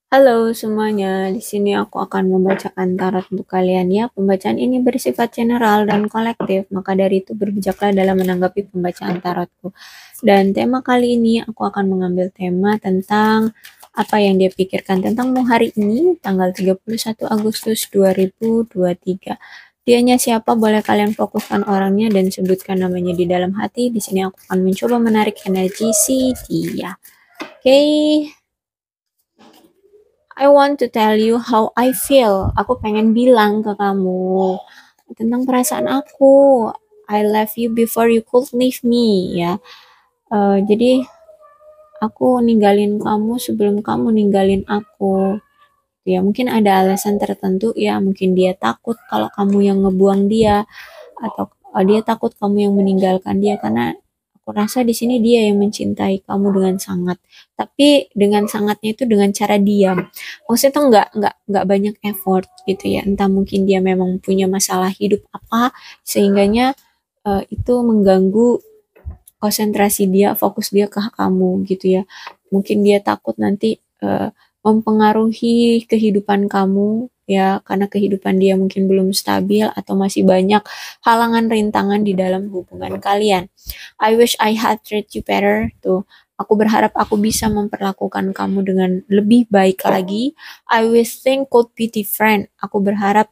Halo semuanya, di sini aku akan membacakan tarot untuk kalian ya. Pembacaan ini bersifat general dan kolektif, maka dari itu berbijaklah dalam menanggapi pembacaan tarotku. Dan tema kali ini aku akan mengambil tema tentang apa yang dia pikirkan tentangmu hari ini, tanggal 31 Agustus 2023. Dianya siapa? Boleh kalian fokuskan orangnya dan sebutkan namanya di dalam hati. Di sini aku akan mencoba menarik energi si dia. Oke. I want to tell you how I feel. Aku pengen bilang ke kamu tentang perasaan aku. I love you before you could leave me, ya. Jadi aku ninggalin kamu sebelum kamu ninggalin aku. Ya mungkin ada alasan tertentu ya. Mungkin dia takut kalau kamu yang ngebuang dia, atau dia takut kamu yang meninggalkan dia, karena aku rasa di sini dia yang mencintai kamu dengan sangat, tapi dengan sangatnya itu dengan cara diam. Maksudnya tuh nggak banyak effort gitu ya, entah mungkin dia memang punya masalah hidup apa sehingganya itu mengganggu konsentrasi dia, fokus dia ke kamu gitu ya. Mungkin dia takut nanti mempengaruhi kehidupan kamu ya, karena kehidupan dia mungkin belum stabil atau masih banyak halangan rintangan di dalam hubungan kalian. I wish I had treated you better tuh. Aku berharap aku bisa memperlakukan kamu dengan lebih baik lagi. I wish things could be different. Aku berharap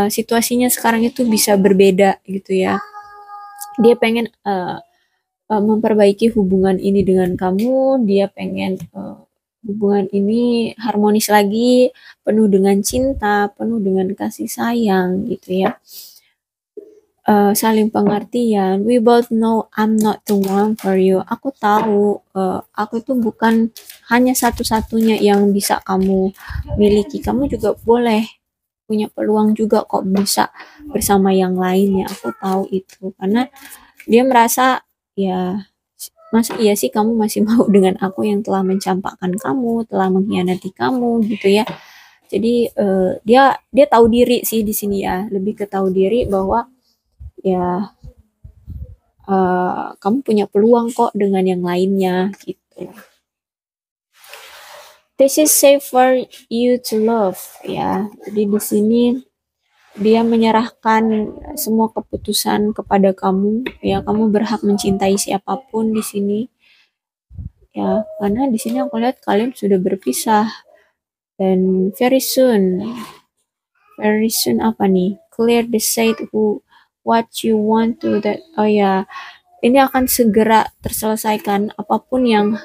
situasinya sekarang itu bisa berbeda gitu ya. Dia pengen memperbaiki hubungan ini dengan kamu. Dia pengen hubungan ini harmonis lagi, penuh dengan cinta, penuh dengan kasih sayang gitu ya. Saling pengertian. We both know I'm not the one for you. Aku tahu aku itu bukan hanya satu-satunya yang bisa kamu miliki. Kamu juga boleh punya peluang juga kok bisa bersama yang lainnya. Aku tahu itu karena dia merasa, ya, masa iya sih kamu masih mau dengan aku yang telah mencampakkan kamu, telah mengkhianati kamu gitu ya. Jadi dia dia tahu diri sih di sini ya, lebih ke tahu diri bahwa ya kamu punya peluang kok dengan yang lainnya gitu. This is safe for you to love ya. Jadi di sini dia menyerahkan semua keputusan kepada kamu ya. Kamu berhak mencintai siapapun di sini ya, karena di sini aku lihat kalian sudah berpisah dan very soon apa nih, clear the decide who what you want to that, oh ya, ini akan segera terselesaikan apapun yang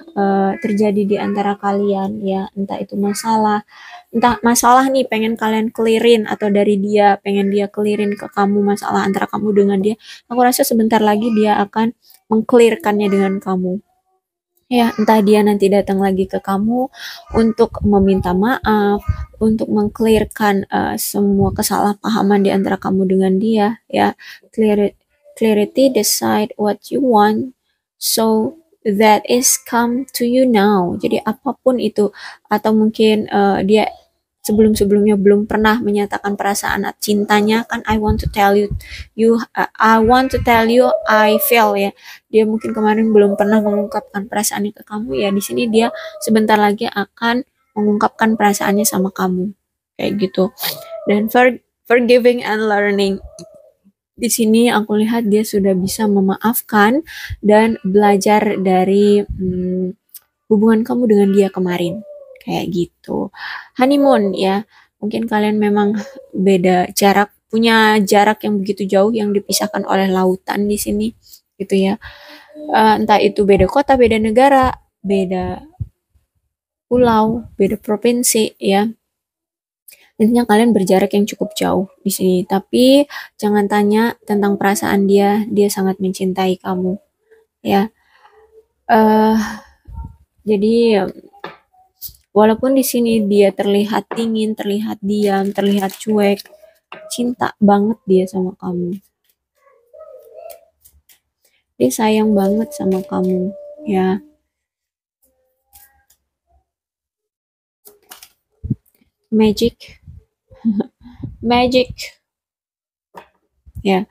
terjadi di antara kalian ya, entah itu entah masalah nih pengen kalian clearin, atau dari dia pengen dia clearin ke kamu masalah antara kamu dengan dia. Aku rasa sebentar lagi dia akan mengclearkannya dengan kamu. Ya, entah dia nanti datang lagi ke kamu untuk meminta maaf, untuk mengclearkan semua kesalahpahaman di antara kamu dengan dia, ya. Clarity, decide what you want, so that is come to you now. Jadi apapun itu, atau mungkin dia sebelum-sebelumnya belum pernah menyatakan perasaan cintanya kan. I want to tell you I feel ya. Dia mungkin kemarin belum pernah mengungkapkan perasaannya ke kamu ya. Di sini dia sebentar lagi akan mengungkapkan perasaannya sama kamu. Kayak gitu. Dan forgiving and learning. Di sini aku lihat dia sudah bisa memaafkan dan belajar dari hubungan kamu dengan dia kemarin. Kayak gitu. Honeymoon ya. Mungkin kalian memang beda jarak, punya jarak yang begitu jauh yang dipisahkan oleh lautan di sini gitu ya. Entah itu beda kota, beda negara, beda pulau, beda provinsi ya. Intinya kalian berjarak yang cukup jauh di sini. Tapi jangan tanya tentang perasaan dia, dia sangat mencintai kamu ya. eh jadi walaupun di sini dia terlihat dingin, terlihat diam, terlihat cuek, cinta banget dia sama kamu. Dia sayang banget sama kamu ya. Magic, magic ya.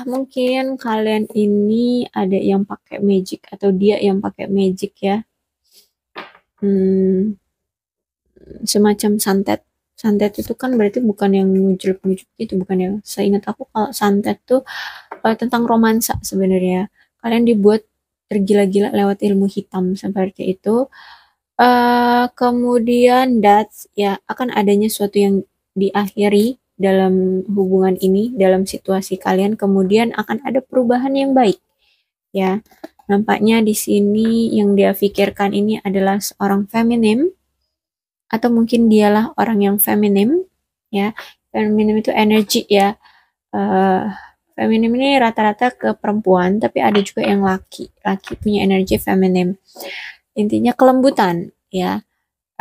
Mungkin kalian ini ada yang pakai magic atau dia yang pakai magic ya. semacam santet. Santet itu kan berarti bukan yang ngujuk-ngujuk gitu, bukan ya. Seingat aku kalau santet tuh tentang romansa sebenarnya. Kalian dibuat tergila-gila lewat ilmu hitam seperti itu. Kemudian that ya akan adanya suatu yang diakhiri dalam hubungan ini, dalam situasi kalian, kemudian akan ada perubahan yang baik. Ya, nampaknya di sini yang dia pikirkan ini adalah seorang feminim, atau mungkin dialah orang yang feminim. Ya, feminim itu energi ya. Uh, Feminim ini rata-rata ke perempuan, tapi ada juga yang laki. Laki punya energi feminim. Intinya kelembutan, ya.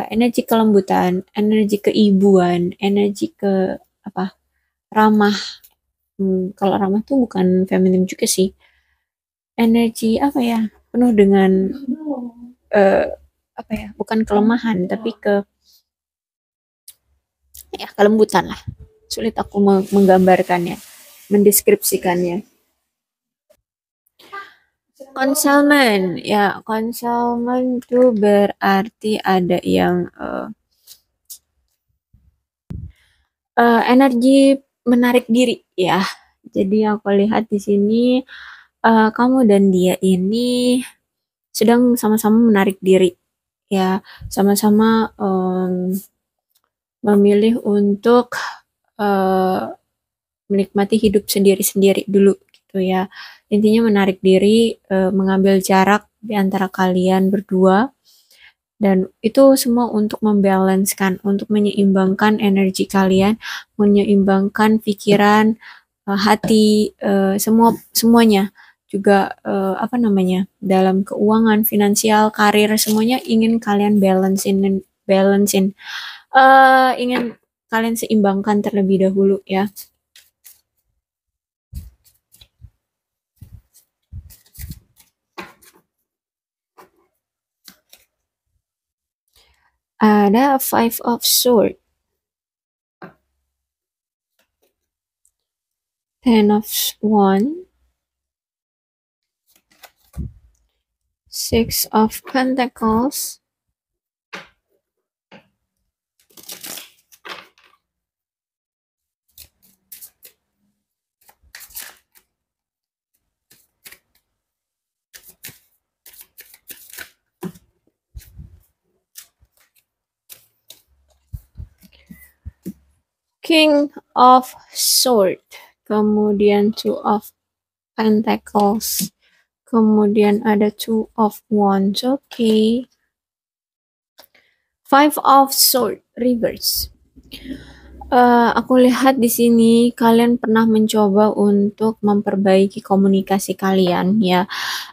Energi kelembutan, energi keibuan, energi ke apa? Ramah. Kalau ramah tuh bukan feminim juga sih. Energi apa ya? Penuh dengan eh, apa ya? Bukan kelemahan, tapi ke ya kelembutan lah. Sulit aku menggambarkannya, mendeskripsikannya. Concealment, ya concealment itu berarti ada yang energi menarik diri ya. Jadi aku lihat di sini kamu dan dia ini sedang sama-sama menarik diri ya, sama-sama memilih untuk menikmati hidup sendiri-sendiri dulu gitu ya. Intinya menarik diri, mengambil jarak di antara kalian berdua, dan itu semua untuk membalanskan, untuk menyeimbangkan energi kalian, menyeimbangkan pikiran, hati, semuanya juga apa namanya, dalam keuangan, finansial, karir, semuanya ingin kalian balancein, ingin kalian seimbangkan terlebih dahulu ya. Ada Five of Swords, Ten of Wands, Six of Pentacles, King of Swords, kemudian Two of Pentacles, kemudian ada Two of Wands. Oke. Five of Swords reverse. Aku lihat di sini kalian pernah mencoba untuk memperbaiki komunikasi kalian ya.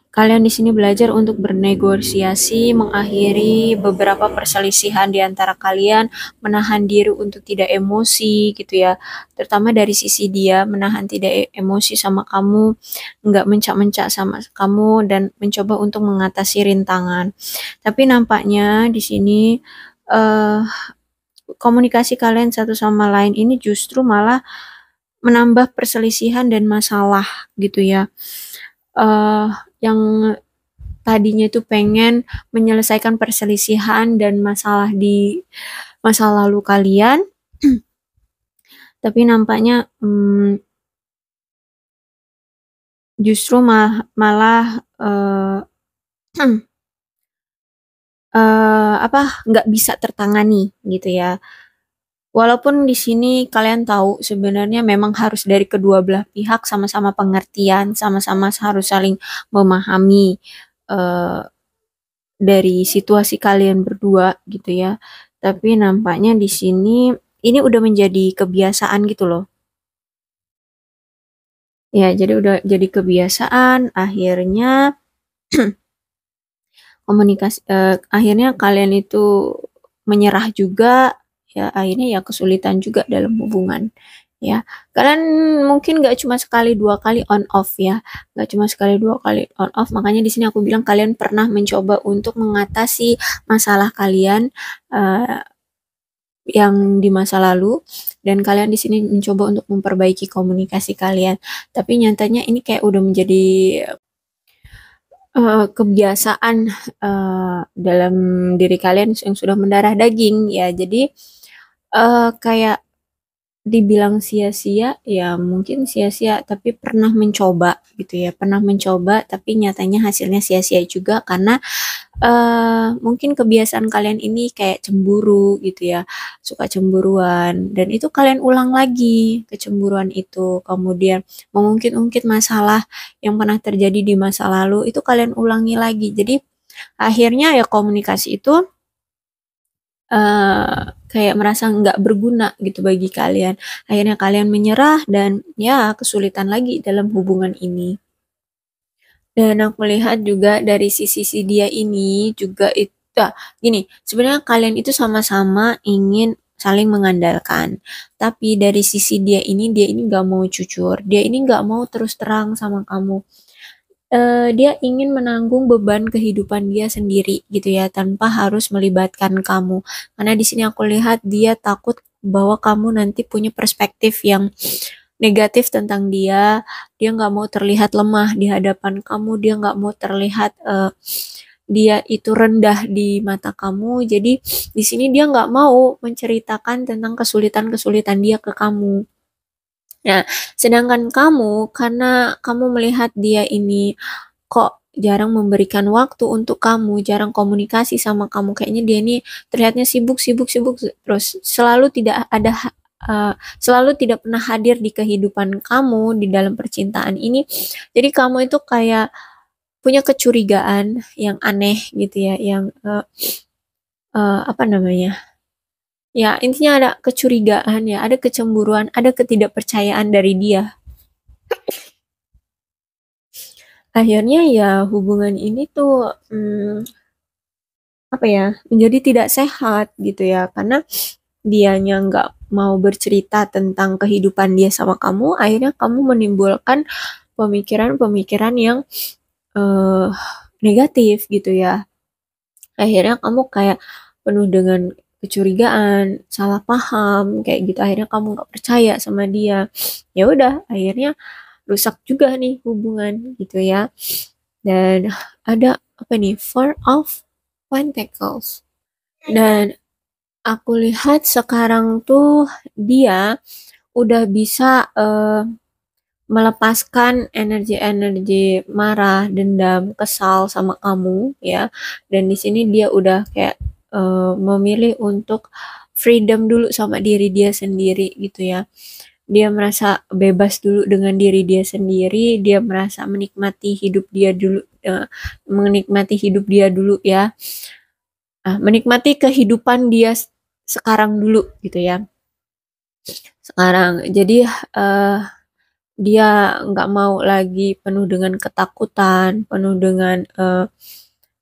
Kalian di sini belajar untuk bernegosiasi, mengakhiri beberapa perselisihan di antara kalian, menahan diri untuk tidak emosi gitu ya. Terutama dari sisi dia, menahan tidak emosi sama kamu, nggak mencak-mencak sama kamu, dan mencoba untuk mengatasi rintangan. Tapi nampaknya di sini komunikasi kalian satu sama lain ini justru malah menambah perselisihan dan masalah gitu ya. Yang tadinya itu pengen menyelesaikan perselisihan dan masalah di masa lalu kalian, tapi nampaknya justru malah nggak bisa tertangani gitu ya. Walaupun di sini kalian tahu sebenarnya memang harus dari kedua belah pihak sama-sama pengertian, sama-sama harus saling memahami dari situasi kalian berdua gitu ya. Tapi nampaknya di sini ini udah menjadi kebiasaan gitu loh. Ya, jadi udah jadi kebiasaan, akhirnya komunikasi akhirnya kalian itu menyerah juga ya, akhirnya ya kesulitan juga dalam hubungan ya. Kalian mungkin gak cuma sekali dua kali on off ya, gak cuma sekali dua kali on off, makanya di sini aku bilang kalian pernah mencoba untuk mengatasi masalah kalian yang di masa lalu, dan kalian di sini mencoba untuk memperbaiki komunikasi kalian, tapi nyatanya ini kayak udah menjadi kebiasaan dalam diri kalian yang sudah mendarah daging ya. Jadi kayak dibilang sia-sia, ya mungkin sia-sia, tapi pernah mencoba gitu ya, pernah mencoba, tapi nyatanya hasilnya sia-sia juga karena mungkin kebiasaan kalian ini kayak cemburu gitu ya, suka cemburuan, dan itu kalian ulang lagi kecemburuan itu, kemudian mengungkit-ungkit masalah yang pernah terjadi di masa lalu, itu kalian ulangi lagi. Jadi akhirnya ya komunikasi itu kayak merasa nggak berguna gitu bagi kalian. Akhirnya kalian menyerah dan ya kesulitan lagi dalam hubungan ini. Dan aku lihat juga dari sisi dia ini juga itu gini, sebenarnya kalian itu sama-sama ingin saling mengandalkan. Tapi dari sisi dia ini nggak mau jujur, dia ini nggak mau terus terang sama kamu. Dia ingin menanggung beban kehidupan dia sendiri gitu ya, tanpa harus melibatkan kamu. Karena di sini aku lihat dia takut bahwa kamu nanti punya perspektif yang negatif tentang dia. Dia nggak mau terlihat lemah di hadapan kamu, dia nggak mau terlihat dia itu rendah di mata kamu. Jadi di sini dia nggak mau menceritakan tentang kesulitan-kesulitan dia ke kamu. Nah, sedangkan kamu, karena kamu melihat dia ini kok jarang memberikan waktu untuk kamu, jarang komunikasi sama kamu, kayaknya dia ini terlihatnya sibuk, sibuk, sibuk, terus selalu tidak ada, selalu tidak pernah hadir di kehidupan kamu di dalam percintaan ini. Jadi kamu itu kayak punya kecurigaan yang aneh gitu ya, yang apa namanya? Ya, intinya ada kecurigaan ya, ada kecemburuan, ada ketidakpercayaan dari dia. Akhirnya ya hubungan ini tuh apa ya, menjadi tidak sehat gitu ya, karena dianya nggak mau bercerita tentang kehidupan dia sama kamu, akhirnya kamu menimbulkan pemikiran-pemikiran yang eh, negatif gitu ya. Akhirnya kamu kayak penuh dengan kecurigaan, salah paham kayak gitu. Akhirnya kamu nggak percaya sama dia. Ya udah, akhirnya rusak juga nih hubungan gitu ya. Dan ada apa nih? Four of Pentacles. Dan aku lihat sekarang tuh dia udah bisa melepaskan energi-energi marah, dendam, kesal sama kamu ya. Dan di sini dia udah kayak memilih untuk freedom dulu sama diri dia sendiri gitu ya. Dia merasa bebas dulu dengan diri dia sendiri, dia merasa menikmati hidup dia dulu, menikmati hidup dia dulu ya. Menikmati kehidupan dia sekarang dulu gitu ya. Sekarang, jadi eh, dia nggak mau lagi penuh dengan ketakutan, penuh dengan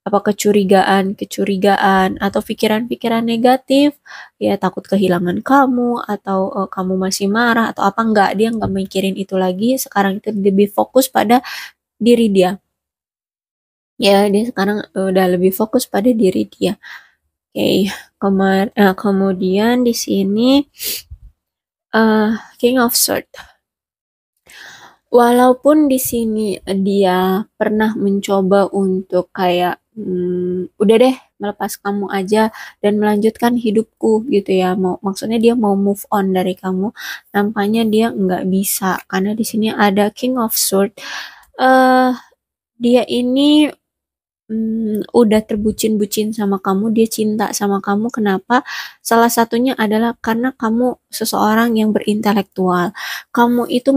apa kecurigaan atau pikiran-pikiran negatif, ya takut kehilangan kamu atau kamu masih marah atau apa, nggak, dia nggak mikirin itu lagi. Sekarang itu lebih fokus pada diri dia. Ya, dia sekarang udah lebih fokus pada diri dia. Oke, kemudian di sini King of Swords. Walaupun di sini dia pernah mencoba untuk kayak udah deh melepas kamu aja dan melanjutkan hidupku gitu ya, mau maksudnya dia mau move on dari kamu, nampaknya dia nggak bisa karena di sini ada King of Swords. eh Dia ini udah terbucin-bucin sama kamu, dia cinta sama kamu. Kenapa? Salah satunya adalah karena kamu seseorang yang berintelektual. Kamu itu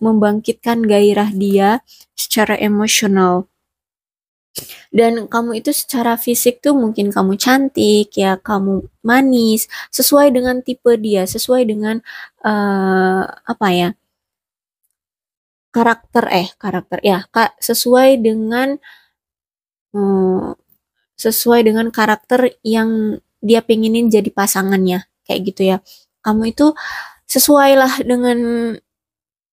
membangkitkan gairah dia secara emosional. Dan kamu itu secara fisik tuh mungkin kamu cantik, ya kamu manis, sesuai dengan tipe dia, sesuai dengan apa ya? Karakter ya, Kak, eh, sesuai dengan karakter yang dia pengenin jadi pasangannya kayak gitu ya. Kamu itu sesuailah dengan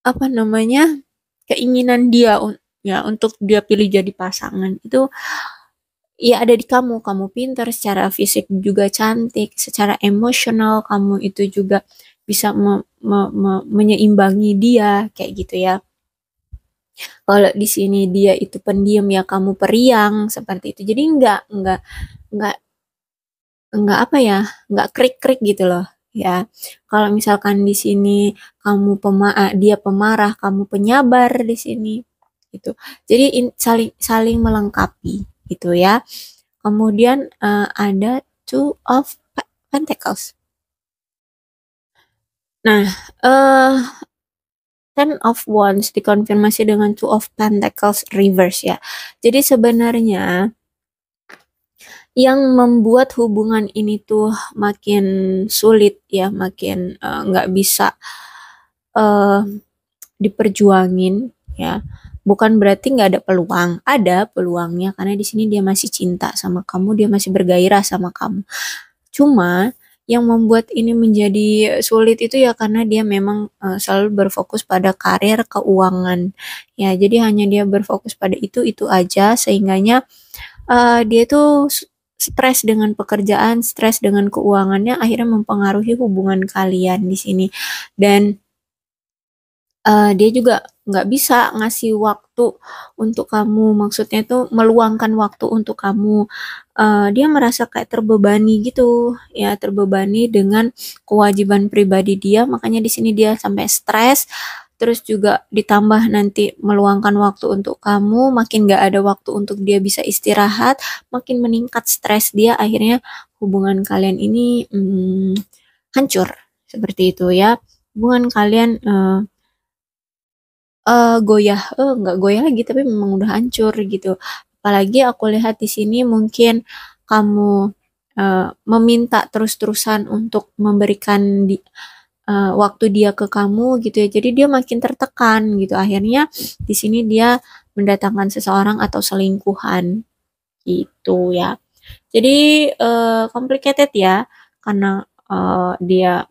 apa namanya, keinginan dia ya untuk dia pilih jadi pasangan itu, ya ada di kamu. Kamu pintar, secara fisik juga cantik, secara emosional kamu itu juga bisa menyeimbangi dia kayak gitu ya. Kalau di sini dia itu pendiam ya kamu periang seperti itu. Jadi nggak nggak apa ya, nggak krik-krik gitu loh ya. Kalau misalkan di sini dia pemarah, kamu penyabar di sini gitu. Jadi saling saling melengkapi gitu ya. Kemudian ada Two of Pentacles. Nah, eh Ten of Wands dikonfirmasi dengan Two of Pentacles reverse ya. Jadi sebenarnya yang membuat hubungan ini tuh makin sulit ya, makin nggak bisa eh, diperjuangin ya. Bukan berarti nggak ada peluang, ada peluangnya karena di sini dia masih cinta sama kamu, dia masih bergairah sama kamu. Cuma yang membuat ini menjadi sulit itu ya karena dia memang selalu berfokus pada karir, keuangan. Ya, jadi hanya dia berfokus pada itu aja sehingganya dia tuh stres dengan pekerjaan, stres dengan keuangannya akhirnya mempengaruhi hubungan kalian di sini. Dan dia juga nggak bisa ngasih waktu untuk kamu, maksudnya tuh meluangkan waktu untuk kamu. Dia merasa kayak terbebani gitu, ya terbebani dengan kewajiban pribadi dia, makanya di sini dia sampai stres. Terus juga ditambah nanti meluangkan waktu untuk kamu, makin nggak ada waktu untuk dia bisa istirahat, makin meningkat stres dia, akhirnya hubungan kalian ini hancur seperti itu ya. Hubungan kalian goyah, nggak goyah lagi tapi memang udah hancur gitu. Apalagi aku lihat di sini mungkin kamu meminta terus-terusan untuk memberikan waktu dia ke kamu gitu ya. Jadi dia makin tertekan gitu. Akhirnya di sini dia mendatangkan seseorang atau selingkuhan gitu ya. Jadi complicated ya karena dia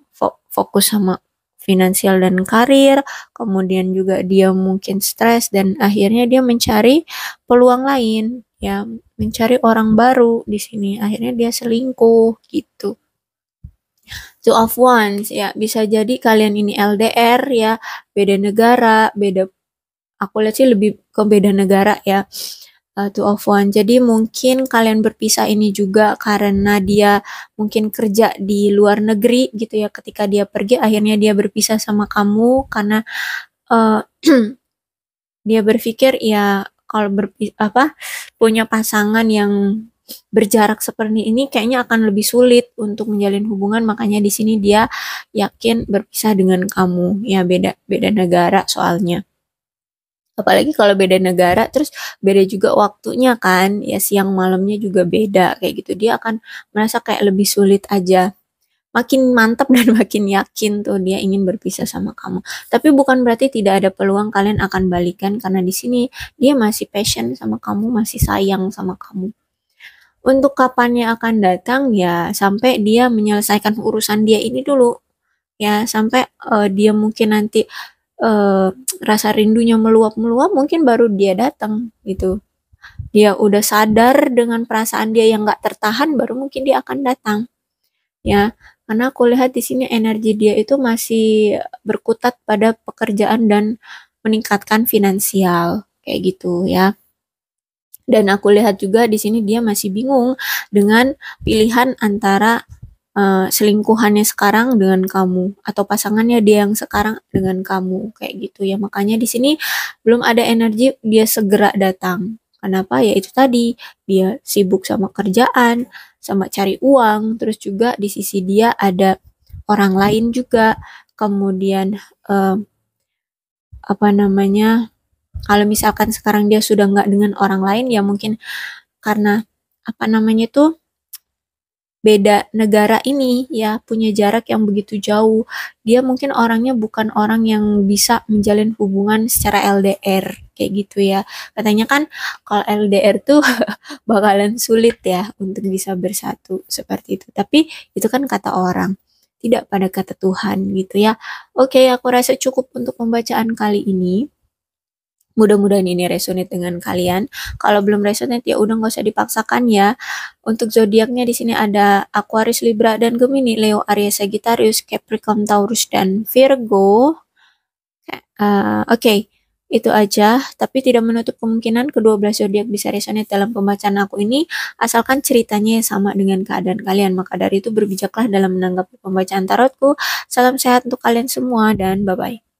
fokus sama finansial dan karir, kemudian juga dia mungkin stres dan akhirnya dia mencari peluang lain, ya, mencari orang baru di sini. Akhirnya dia selingkuh gitu. Two of Wands ya, bisa jadi kalian ini LDR ya, beda negara, beda, aku lihat sih lebih ke beda negara ya. Two of One. Jadi mungkin kalian berpisah ini juga karena dia mungkin kerja di luar negeri gitu ya. Ketika dia pergi, akhirnya dia berpisah sama kamu karena uh, dia berpikir ya kalau punya pasangan yang berjarak seperti ini kayaknya akan lebih sulit untuk menjalin hubungan, makanya di sini dia yakin berpisah dengan kamu ya, beda beda negara soalnya. Apalagi kalau beda negara, terus beda juga waktunya kan, ya siang malamnya juga beda, kayak gitu. Dia akan merasa kayak lebih sulit aja. Makin mantap dan makin yakin tuh dia ingin berpisah sama kamu. Tapi bukan berarti tidak ada peluang kalian akan balikan, karena di sini dia masih passion sama kamu, masih sayang sama kamu. Untuk kapannya akan datang ya sampai dia menyelesaikan urusan dia ini dulu. Ya, sampai dia mungkin nanti eh, rasa rindunya meluap-meluap, mungkin baru dia datang gitu. Dia udah sadar dengan perasaan dia yang nggak tertahan, baru mungkin dia akan datang. Ya, karena aku lihat di sini energi dia itu masih berkutat pada pekerjaan dan meningkatkan finansial kayak gitu ya. Dan aku lihat juga di sini dia masih bingung dengan pilihan antara selingkuhannya sekarang dengan kamu atau pasangannya dia yang sekarang dengan kamu kayak gitu ya. Makanya di sini belum ada energi dia segera datang. Kenapa? Ya itu tadi, dia sibuk sama kerjaan, sama cari uang, terus juga di sisi dia ada orang lain juga. Kemudian apa namanya? Kalau misalkan sekarang dia sudah nggak dengan orang lain, ya mungkin karena apa namanya tuh beda negara ini ya, punya jarak yang begitu jauh. Dia mungkin orangnya bukan orang yang bisa menjalin hubungan secara LDR kayak gitu ya. Katanya kan kalau LDR tuh bakalan sulit ya untuk bisa bersatu seperti itu. Tapi itu kan kata orang, tidak pada kata Tuhan gitu ya. Oke, aku rasa cukup untuk pembacaan kali ini. Mudah-mudahan ini resonate dengan kalian. Kalau belum resonate ya udah nggak usah dipaksakan ya. Untuk zodiaknya di sini ada Aquarius, Libra, dan Gemini, Leo, Aries, Sagittarius, Capricorn, Taurus, dan Virgo. Oke, Itu aja, tapi tidak menutup kemungkinan kedua belas zodiak bisa resonate dalam pembacaan aku ini, asalkan ceritanya sama dengan keadaan kalian. Maka dari itu berbijaklah dalam menanggapi pembacaan tarotku. Salam sehat untuk kalian semua dan bye-bye.